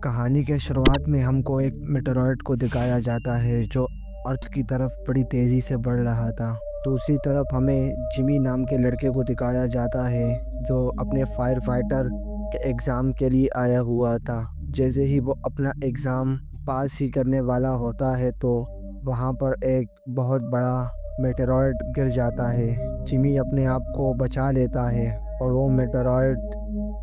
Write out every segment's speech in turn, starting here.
کہانی کے شروعات میں ہم کو ایک میٹرائٹ کو دکھایا جاتا ہے جو ارتھ کی طرف بڑی تیزی سے بڑھ رہا تھا۔ دوسری طرف ہمیں جمی نام کے لڑکے کو دکھایا جاتا ہے جو اپنے فائر فائٹر کے ایگزام کے لیے آیا ہوا تھا۔ جیسے ہی وہ اپنا ایگزام پاس ہی کرنے والا ہوتا ہے تو وہاں پر ایک بہت بڑا میٹرائٹ گر جاتا ہے۔ جمی اپنے آپ کو بچا لیتا ہے اور وہ میٹرائٹ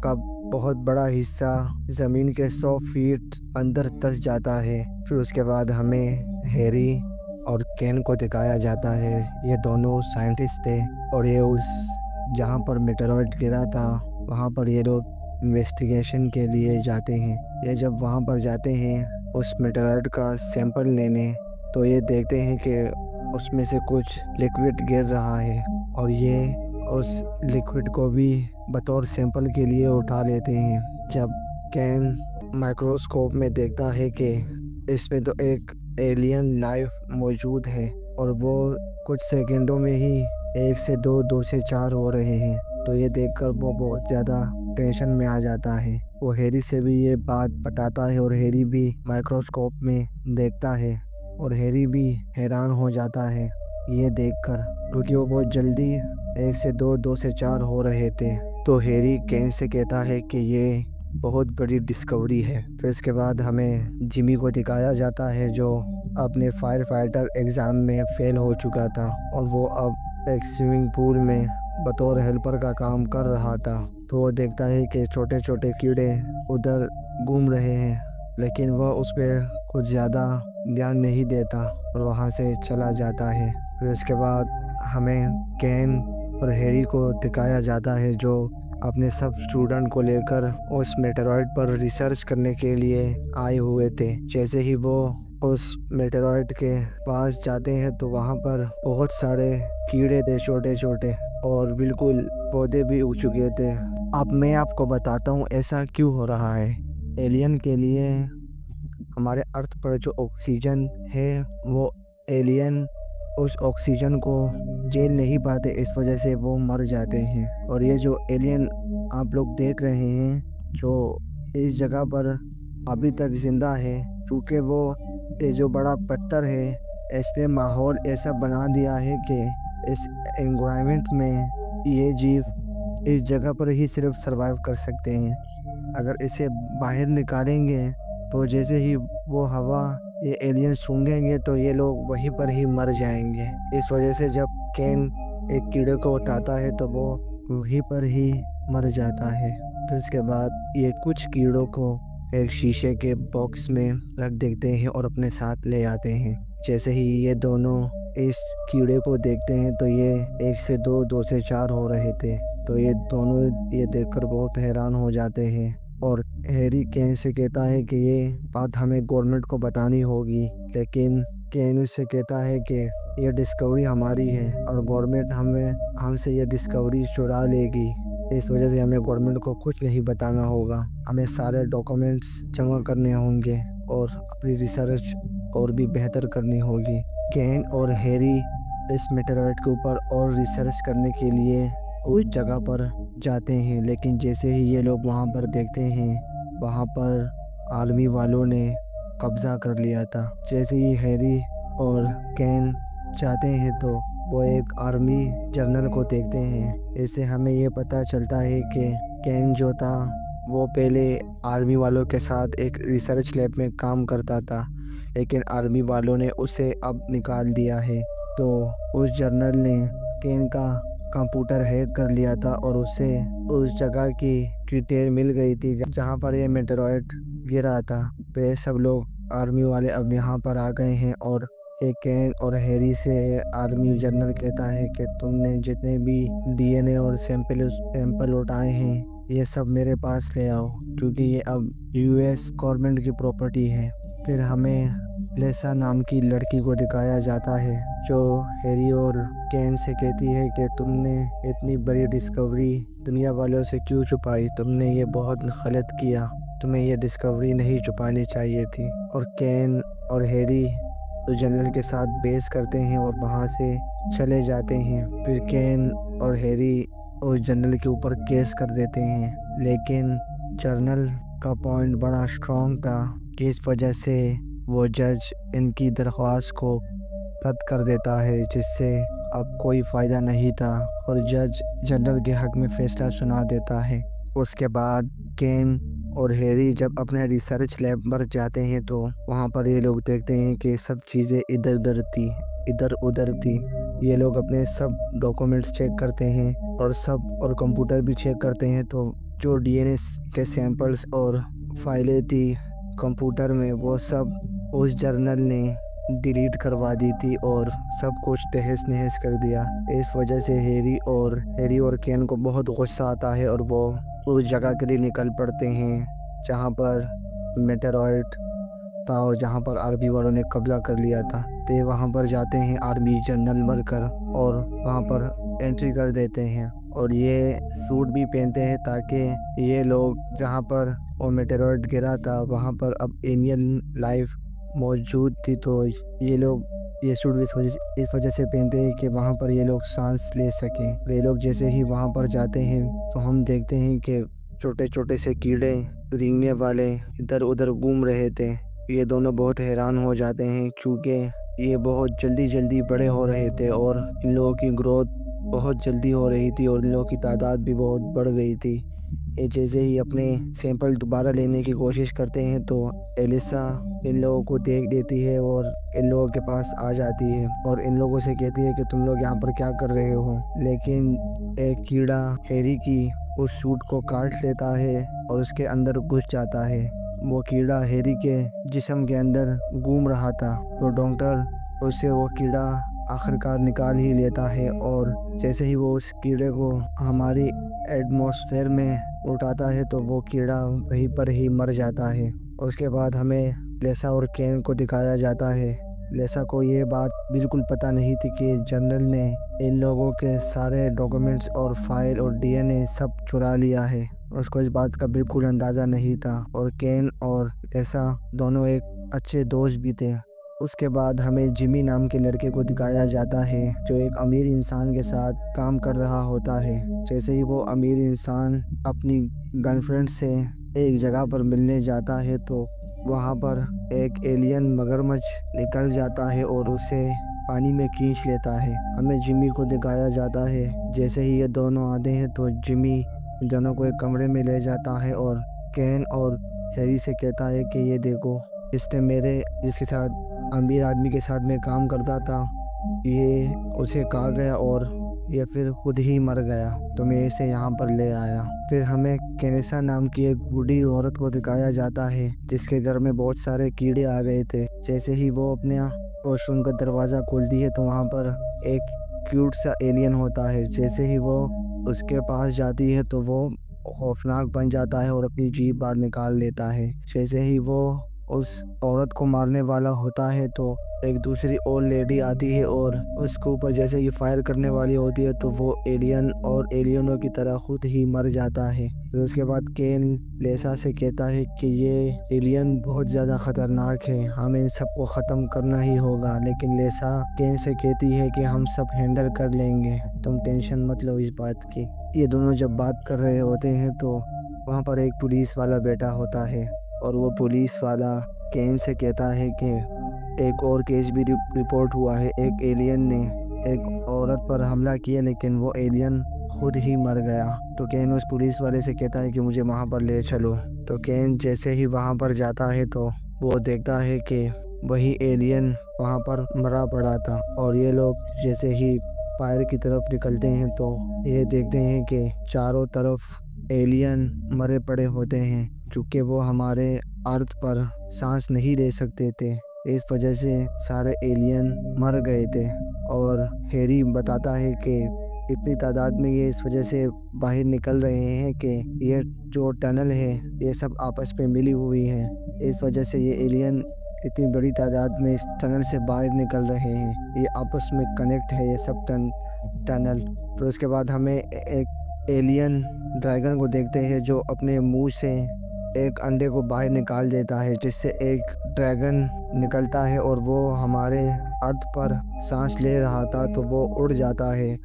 کا بہت بڑا حصہ زمین کے 100 فیٹ اندر دھس جاتا ہے۔ پھر اس کے بعد ہمیں ہیری اور کین کو دکھایا جاتا ہے۔ یہ دونوں سائنٹسٹ تھے اور یہ جہاں پر میٹرائٹ گرا تھا وہاں پر یہ لوگ انویسٹیگیشن کے لیے جاتے ہیں۔ یہ جب وہاں پر جاتے ہیں اس میٹرائٹ کا سیمپل لینے تو یہ دیکھتے ہیں کہ اس میں سے کچھ لیکوڈ گر رہا ہے اور یہ اس لیکوڈ کو بھی بطور سیمپل کے لیے اٹھا لیتے ہیں۔ جب کین مائکروسکوپ میں دیکھتا ہے کہ اس میں تو ایک ایلین لائف موجود ہے اور وہ کچھ سیکنڈوں میں ہی 1 سے 2، 2 سے 4 ہو رہے ہیں تو یہ دیکھ کر وہ بہت زیادہ ٹینشن میں آ جاتا ہے۔ وہ ہیری سے بھی یہ بات بتاتا ہے اور ہیری بھی مائکروسکوپ میں دیکھتا ہے اور ہیری بھی حیران ہو جاتا ہے یہ دیکھ کر، کیونکہ وہ بہت جلدی 1 سے 2، 2 سے 4 ہو رہے تھے۔ تو ہیری کین سے کہتا ہے کہ یہ بہت بڑی ڈسکوری ہے۔ پھر اس کے بعد ہمیں جمی کو دکھایا جاتا ہے جو اپنے فائر فائٹر ایگزام میں فیل ہو چکا تھا اور وہ اب ایک سوئمنگ پول میں بطور ہیلپر کا کام کر رہا تھا۔ تو وہ دیکھتا ہے کہ چھوٹے چھوٹے کیڑے ادھر گھوم رہے ہیں لیکن وہ اس پہ کچھ زیادہ دھیان نہیں دیتا اور وہاں سے چلا جاتا ہے۔ پھر اس کے بعد ہمیں کین اور ہیری کو دکھایا جاتا ہے جو اپنے سب اسٹوڈنٹ کو لے کر اس میٹرائٹ پر ریسرچ کرنے کے لیے آئے ہوئے تھے۔ جیسے ہی وہ اس میٹرائٹ کے پاس جاتے ہیں تو وہاں پر بہت سارے کیڑے تھے چھوٹے چھوٹے اور بالکل پودے بھی اگ چکے تھے۔ اب میں آپ کو بتاتا ہوں ایسا کیوں ہو رہا ہے۔ ایلین کے لیے ہمارے ارتھ پر جو آکسیجن ہے وہ ایلین اس آکسیجن کو جھیل نہیں پاتے، اس وجہ سے وہ مر جاتے ہیں۔ اور یہ جو ایلین آپ لوگ دیکھ رہے ہیں جو اس جگہ پر ابھی تک زندہ ہے کیونکہ وہ یہ جو بڑا پتھر ہے اس نے ماحول ایسا بنا دیا ہے کہ اس انوائرمنٹ میں یہ جیو اس جگہ پر ہی صرف سروائیو کر سکتے ہیں۔ اگر اسے باہر نکالیں گے تو جیسے ہی وہ ہوا یہ ایلین سونگھیں گے تو یہ لوگ وہیں پر ہی مر جائیں گے۔ اس وجہ سے جب کین ایک کیڑے کو اٹھاتا ہے تو وہ وہیں پر ہی مر جاتا ہے۔ پھر اس کے بعد یہ کچھ کیڑوں کو ایک شیشے کے باکس میں رکھ دیتے ہیں اور اپنے ساتھ لے آتے ہیں۔ جیسے ہی یہ دونوں اس کیڑے کو دیکھتے ہیں تو یہ 1 سے 2، 2 سے 4 ہو رہے تھے تو یہ دونوں یہ دیکھ کر بہت حیران ہو جاتے ہیں اور ہیری کین سے کہتا ہے کہ یہ بات ہمیں گورنمنٹ کو بتانی ہوگی، لیکن کین سے کہتا ہے کہ یہ ڈسکوری ہماری ہے اور گورنمنٹ ہم سے یہ ڈسکوری چرا لے گی، اس وجہ سے ہمیں گورنمنٹ کو کچھ نہیں بتانا ہوگا۔ ہمیں سارے ڈاکومنٹس جمع کرنے ہوں گے اور اپنی ریسرچ اور بھی بہتر کرنی ہوگی۔ کین اور ہیری اس میٹرائٹ کے اوپر اور ریسرچ کرنے کے لیے اس جگہ پر جاتے ہیں، لیکن جیسے ہی یہ لوگ وہاں پر دیکھتے ہیں وہاں پر آرمی والوں نے قبضہ کر لیا تھا۔ جیسے ہی ہیری اور کین جاتے ہیں تو وہ ایک آرمی جنرل کو دیکھتے ہیں۔ اس سے ہمیں یہ پتہ چلتا ہے کہ کین جو تھا وہ پہلے آرمی والوں کے ساتھ ایک ریسرچ لیب میں کام کرتا تھا لیکن آرمی والوں نے اسے اب نکال دیا ہے۔ تو اس جنرل نے کین کا کمپیوٹر ہیک کر لیا تھا اور اسے اس جگہ کی ڈیٹیل مل گئی تھی جہاں پر یہ میٹرائٹ گرا تھا۔ پھر سب لوگ آرمی والے اب یہاں پر آ گئے ہیں اور کین اور ہیری سے آرمی جنرل کہتا ہے کہ تم نے جتنے بھی ڈی این اے اور سیمپل اٹھائے ہیں یہ سب میرے پاس لے آؤ کیونکہ یہ اب یو ایس گورنمنٹ کی پراپرٹی ہے۔ پھر ہمیں لیسا نام کی لڑکی کو دکھایا جاتا ہے جو ہیری اور کین سے کہتی ہے کہ تم نے اتنی بڑی ڈسکوری دنیا والوں سے کیوں چھپائی، تم نے یہ بہت غلط کیا، تمہیں یہ ڈسکوری نہیں چھپانی چاہیے تھی۔ اور کین اور ہیری جنرل کے ساتھ بحث کرتے ہیں اور وہاں سے چلے جاتے ہیں۔ پھر کین اور ہیری اس جنرل کے اوپر کیس کر دیتے ہیں لیکن جنرل کا پوائنٹ بڑا اسٹرانگ تھا، جس وجہ سے وہ جج ان کی درخواست کو رد کر دیتا ہے، جس سے اب کوئی فائدہ نہیں تھا، اور جج جنرل کے حق میں فیصلہ سنا دیتا ہے۔ اس کے بعد کین اور ہیری جب اپنے ریسرچ لیب پر جاتے ہیں تو وہاں پر یہ لوگ دیکھتے ہیں کہ سب چیزیں ادھر ادھر تھی۔ یہ لوگ اپنے سب ڈاکومنٹس چیک کرتے ہیں اور کمپیوٹر بھی چیک کرتے ہیں، تو جو ڈی این اے کے سیمپلز اور فائلیں تھی کمپیوٹر میں، وہ سب اس جرنل نے ڈیلیٹ کروا دی تھی اور سب کچھ تہس نہس کر دیا۔ اس وجہ سے ہیری اور کین کو بہت غصہ آتا ہے، اور وہ اس جگہ کے لیے نکل پڑتے ہیں جہاں پر میٹرائٹ تھا اور جہاں پر آرمی والوں نے قبضہ کر لیا تھا۔ تو وہاں پر جاتے ہیں آرمی جنرل مر کر، اور وہاں پر انٹری کر دیتے ہیں، اور یہ سوٹ بھی پہنتے ہیں تاکہ یہ لوگ جہاں پر وہ میٹرائٹ گرا تھا وہاں پر اب ایلین لائف موجود تھی، تو یہ لوگ یہ سوٹ اس وجہ سے پہنتے ہیں کہ وہاں پر یہ لوگ سانس لے سکیں۔ یہ لوگ جیسے ہی وہاں پر جاتے ہیں تو ہم دیکھتے ہیں کہ چھوٹے چھوٹے سے کیڑے رینگنے والے ادھر ادھر گھوم رہے تھے۔ یہ دونوں بہت حیران ہو جاتے ہیں کیونکہ یہ بہت جلدی بڑے ہو رہے تھے، اور ان لوگوں کی گروتھ بہت جلدی ہو رہی تھی، اور ان لوگوں کی تعداد بھی بہت بڑھ گئی تھی۔ یہ جیسے ہی اپنے سیمپل دوبارہ لینے کی کوشش کرتے ہیں تو ایلیسا ان لوگوں کو دیکھ لیتی ہے اور ان لوگوں کے پاس آ جاتی ہے، اور ان لوگوں سے کہتی ہے کہ تم لوگ یہاں پر کیا کر رہے ہو۔ لیکن ایک کیڑا ہیری کی اس سوٹ کو کاٹ لیتا ہے اور اس کے اندر گھس جاتا ہے۔ وہ کیڑا ہیری کے جسم کے اندر گھوم رہا تھا، تو ڈاکٹر اس سے وہ کیڑا آخرکار نکال ہی لیتا ہے، اور جیسے ہی وہ اس کیڑے کو ہماری ایٹماسفیئر میں اٹھاتا ہے تو وہ کیڑا وہیں پر ہی مر جاتا ہے۔ اس کے بعد ہمیں لیسا اور کین کو دکھایا جاتا ہے۔ لیسا کو یہ بات بالکل پتہ نہیں تھی کہ جنرل نے ان لوگوں کے سارے ڈاکومنٹس اور فائل اور ڈی این اے سب چرا لیا ہے۔ اس کو اس بات کا بالکل اندازہ نہیں تھا، اور کین اور لیسا دونوں ایک اچھے دوست بھی تھے۔ اس کے بعد ہمیں جمی نام کے لڑکے کو دکھایا جاتا ہے جو ایک امیر انسان کے ساتھ کام کر رہا ہوتا ہے۔ جیسے ہی وہ امیر انسان اپنی گرل فرینڈ سے ایک جگہ پر ملنے جاتا ہے تو وہاں پر ایک ایلین مگرمچھ نکل جاتا ہے اور اسے پانی میں کھینچ لیتا ہے۔ ہمیں جمی کو دکھایا جاتا ہے۔ جیسے ہی یہ دونوں آتے ہیں تو جمی دونوں کو ایک کمرے میں لے جاتا ہے اور کین اور ہیری سے کہتا ہے کہ یہ دیکھو، جس کے ساتھ امیر آدمی کے ساتھ میں کام کرتا تھا، یہ اسے کھا گیا اور یہ پھر خود ہی مر گیا، تو میں اسے یہاں پر لے آیا۔ پھر ہمیں کینیسا نام کی ایک بوڑھی عورت کو دکھایا جاتا ہے جس کے گھر میں بہت سارے کیڑے آ گئے تھے۔ جیسے ہی وہ اپنے واش روم کا دروازہ کھولتی ہے تو وہاں پر ایک کیوٹ سا ایلین ہوتا ہے۔ جیسے ہی وہ اس کے پاس جاتی ہے تو وہ خوفناک بن جاتا ہے اور اپنی جیب باہر نکال لیتا ہے۔ جیسے ہی وہ اس عورت کو مارنے والا ہوتا ہے تو ایک دوسری اور لیڈی آتی ہے اور اس کے اوپر جیسے ہی فائر کرنے والی ہوتی ہے تو وہ ایلین اور ایلینوں کی طرح خود ہی مر جاتا ہے۔ پھر اس کے بعد کین لیسا سے کہتا ہے کہ یہ ایلین بہت زیادہ خطرناک ہے، ہمیں ان سب کو ختم کرنا ہی ہوگا، لیکن لیسا کین سے کہتی ہے کہ ہم سب ہینڈل کر لیں گے، تم ٹینشن مت لو اس بات کی۔ یہ دونوں جب بات کر رہے ہوتے ہیں تو وہاں پر ایک پولیس والا بیٹھا ہوتا ہے، اور وہ پولیس والا کین سے کہتا ہے کہ ایک اور کیس بھی رپورٹ ہوا ہے، ایک ایلین نے ایک عورت پر حملہ کیا لیکن وہ ایلین خود ہی مر گیا۔ تو کین اس پولیس والے سے کہتا ہے کہ مجھے وہاں پر لے چلو۔ تو کین جیسے ہی وہاں پر جاتا ہے تو وہ دیکھتا ہے کہ وہی ایلین وہاں پر مرا پڑا تھا، اور یہ لوگ جیسے ہی فائر کی طرف نکلتے ہیں تو یہ دیکھتے ہیں کہ چاروں طرف ایلین مرے پڑے ہوتے ہیں، کیونکہ وہ ہمارے ارتھ پر سانس نہیں لے سکتے تھے، اس وجہ سے سارے ایلین مر گئے تھے۔ اور ہیری بتاتا ہے کہ اتنی تعداد میں یہ اس وجہ سے باہر نکل رہے ہیں کہ یہ جو ٹنل ہے یہ سب آپس میں ملی ہوئی ہیں، اس وجہ سے یہ ایلین اتنی بڑی تعداد میں اس ٹنل سے باہر نکل رہے ہیں، یہ آپس میں کنیکٹ ہے یہ سب ٹنل۔ پھر اس کے بعد ہمیں ایک ایلین ڈریگن کو دیکھتے ہیں جو اپنے منہ سے ایک انڈے کو باہر نکال دیتا ہے، جس سے ایک ڈریگن نکلتا ہے اور وہ ہمارے ارتھ پر سانس لے رہا تھا تو وہ اڑ جاتا ہے۔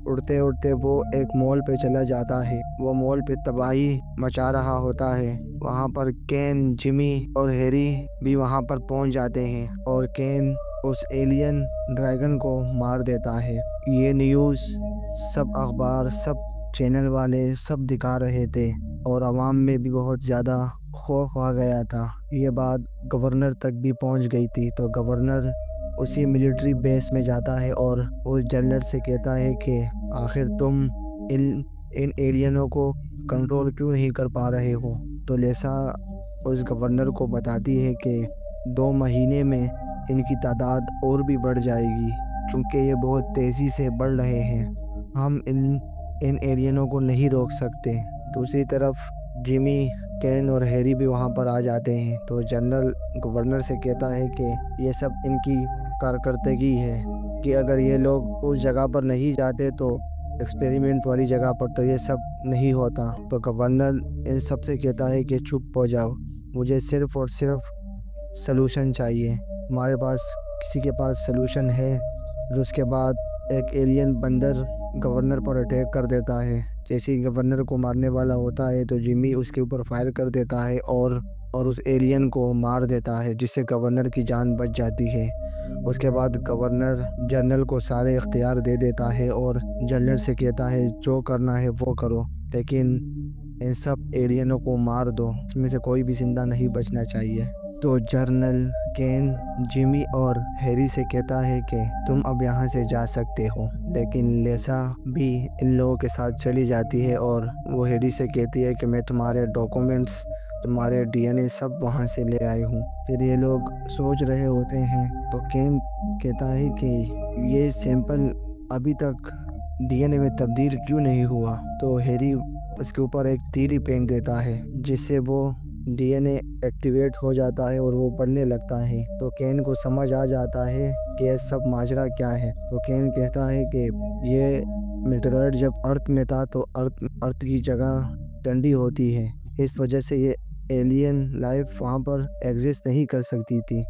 اڑتے اڑتے وہ ایک مال پہ چلا جاتا ہے۔ وہ مال پہ تباہی مچا رہا ہوتا ہے۔ وہاں پر کین، جمی اور ہیری بھی وہاں پر پہنچ جاتے ہیں اور کین اس ایلین ڈریگن کو مار دیتا ہے۔ یہ نیوز سب اخبار، سب چینل والے سب دکھا رہے تھے اور عوام میں بھی بہت زیادہ خوف آ گیا تھا۔ یہ بات گورنر تک بھی پہنچ گئی تھی، تو گورنر اسی ملٹری بیس میں جاتا ہے اور اس جنرل سے کہتا ہے کہ آخر تم ان ایلینوں کو کنٹرول کیوں نہیں کر پا رہے ہو؟ تو لیسا اس گورنر کو بتاتی ہے کہ 2 مہینے میں ان کی تعداد اور بھی بڑھ جائے گی، کیونکہ یہ بہت تیزی سے بڑھ رہے ہیں۔ ہم ان ایلینوں کو نہیں روک سکتے۔ دوسری طرف جمی، کین اور ہیری بھی وہاں پر آ جاتے ہیں، تو جنرل گورنر سے کہتا ہے کہ یہ سب ان کی کارکردگی ہے کہ اگر یہ لوگ اس جگہ پر نہیں جاتے تو ایکسپیریمنٹ والی جگہ پر تو یہ سب نہیں ہوتا۔ تو گورنر ان سب سے کہتا ہے کہ چپ ہو جاؤ، مجھے صرف اور صرف سلوشن چاہیے۔ ہمارے پاس کسی کے پاس سلوشن ہے۔ پھر اس کے بعد ایک ایلین بندر گورنر پر اٹیک کر دیتا ہے۔ جیسے ہی گورنر کو مارنے والا ہوتا ہے تو جمی اس کے اوپر فائر کر دیتا ہے اور اس ایلین کو مار دیتا ہے، جس سے گورنر کی جان بچ جاتی ہے۔ اس کے بعد گورنر جنرل کو سارے اختیار دے دیتا ہے اور جنرل سے کہتا ہے جو کرنا ہے وہ کرو، لیکن ان سب ایلینوں کو مار دو، اس میں سے کوئی بھی زندہ نہیں بچنا چاہیے۔ تو جنرل کین، جمی اور ہیری سے کہتا ہے کہ تم اب یہاں سے جا سکتے ہو، لیکن لیسا بھی ان لوگوں کے ساتھ چلی جاتی ہے اور وہ ہیری سے کہتی ہے کہ میں تمہارے ڈاکومنٹس، تمہارے ڈی این اے سب وہاں سے لے آئی ہوں۔ پھر یہ لوگ سوچ رہے ہوتے ہیں تو کین کہتا ہے کہ یہ سیمپل ابھی تک ڈی این اے میں تبدیل کیوں نہیں ہوا؟ تو ہیری اس کے اوپر ایک تیر ہی پھینک دیتا ہے، جس سے وہ ڈی این اے ایکٹیویٹ ہو جاتا ہے اور وہ پڑھنے لگتا ہے۔ تو کین کو سمجھ آ جاتا ہے کہ یہ سب ماجرا کیا ہے۔ تو کین کہتا ہے کہ یہ میٹرائڈ جب ارتھ میں تھا تو ارتھ کی جگہ ٹھنڈی ہوتی ہے، اس وجہ سے یہ ایلین لائف وہاں پر ایگزسٹ نہیں کر سکتی تھی،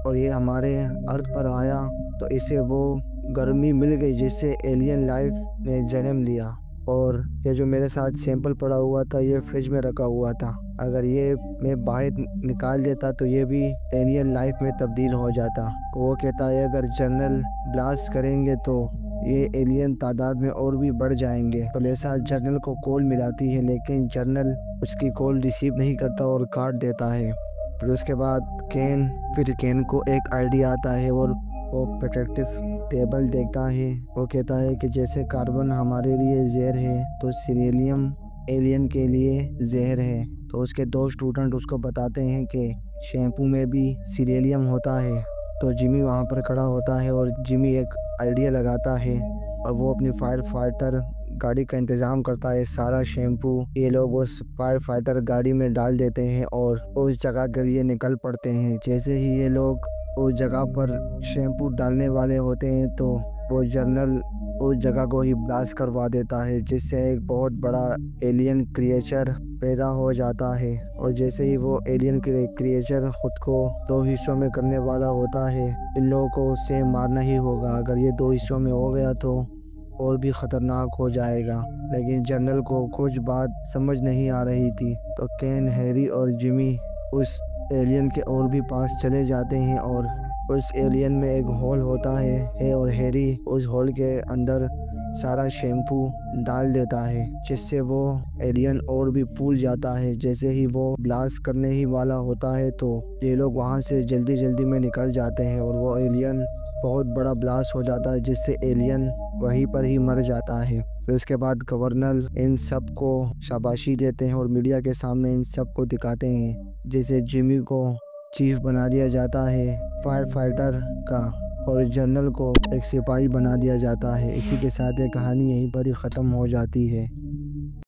اور یہ ہمارے ارتھ پر آیا تو اسے وہ گرمی مل گئی جس سے ایلین لائف نے جنم لیا۔ اور یہ جو میرے ساتھ سیمپل پڑا ہوا تھا یہ فریج میں رکھا ہوا تھا، اگر یہ میں باہر نکال دیتا تو یہ بھی ایلین لائف میں تبدیل ہو جاتا۔ وہ کہتا ہے اگر جنرل بلاسٹ کریں گے تو یہ ایلین تعداد میں اور بھی بڑھ جائیں گے۔ تو لیسا جنرل کو کال ملاتی ہے، لیکن جنرل اس کی کال ریسیو نہیں کرتا اور کاٹ دیتا ہے۔ پھر اس کے بعد کین کو ایک آئیڈیا آتا ہے اور وہ پروٹیکٹیو ٹیبل دیکھتا ہے۔ وہ کہتا ہے کہ جیسے کاربن ہمارے لیے زہر ہے تو سیریلیم ایلین کے لیے زہر ہے۔ تو اس کے 2 اسٹوڈنٹ اس کو بتاتے ہیں کہ شیمپو میں بھی سیریلیم ہوتا ہے۔ تو جمی وہاں پر کھڑا ہوتا ہے اور جمی ایک آئیڈیا لگاتا ہے اور وہ اپنی فائر فائٹر گاڑی کا انتظام کرتا ہے۔ سارا شیمپو یہ لوگ اس فائر فائٹر گاڑی میں ڈال دیتے ہیں اور اس جگہ کے لیے نکل پڑتے ہیں۔ جیسے ہی یہ لوگ اس جگہ پر شیمپو ڈالنے والے ہوتے ہیں تو وہ جنرل اس جگہ کو ہی بلاسٹ کروا دیتا ہے، جس سے ایک بہت بڑا ایلین کریچر پیدا ہو جاتا ہے۔ اور جیسے ہی وہ ایلین کریچر خود کو 2 حصوں میں کرنے والا ہوتا ہے، ان لوگوں کو اس سے مارنا ہی ہوگا۔ اگر یہ 2 حصوں میں ہو گیا تو اور بھی خطرناک ہو جائے گا، لیکن جنرل کو کچھ بات سمجھ نہیں آ رہی تھی۔ تو کین، ہیری اور جمی اس ایلین کے اور بھی پاس چلے جاتے ہیں اور اس ایلین میں ایک ہول ہوتا ہے اور ہیری اس ہول کے اندر سارا شیمپو ڈال دیتا ہے، جس سے وہ ایلین اور بھی پھول جاتا ہے۔ جیسے ہی وہ بلاسٹ کرنے ہی والا ہوتا ہے تو یہ لوگ وہاں سے جلدی میں نکل جاتے ہیں اور وہ ایلین بہت بڑا بلاسٹ ہو جاتا ہے، جس سے ایلین وہیں پر ہی مر جاتا ہے۔ پھر اس کے بعد گورنر ان سب کو شاباشی دیتے ہیں اور میڈیا کے سامنے ان سب کو دکھاتے ہیں، جسے جمی کو چیف بنا دیا جاتا ہے فائر فائٹر کا اور جنرل کو ایک سپاہی بنا دیا جاتا ہے۔ اسی کے ساتھ یہ کہانی یہیں پر ہی ختم ہو جاتی ہے۔